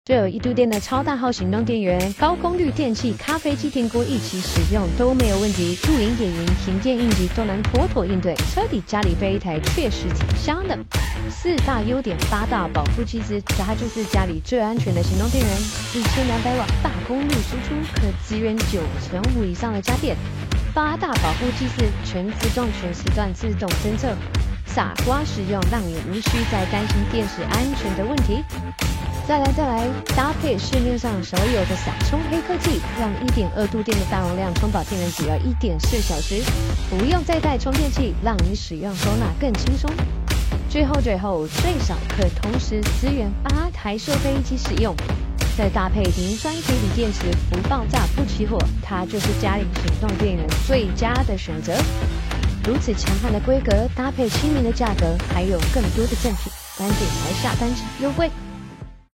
这一度电的超大号行动电源、高功率电器、咖啡机、电锅一起使用都没有问题，露营、野营、停电应急都能妥妥应对，彻底家里备一台确实挺香的。4大优点、8大保护机制，它就是家里最安全的行动电源，1200瓦大功率输出，可支援95%以上的家电。8大保护机制，全自动、全时段自动侦测，傻瓜使用，让你无需再担心电池安全的问题。再来，搭配市面上所有的闪充黑科技，让1.2度电的大容量充饱电源只要1.4小时，不用再带充电器，让你使用收纳更轻松。最后，最少可同时支援8台设备一起使用，再搭配磷酸铁锂电池，不爆炸不起火，它就是家里行动电源最佳的选择。如此强悍的规格，搭配亲民的价格，还有更多的赠品，赶紧来下单优惠！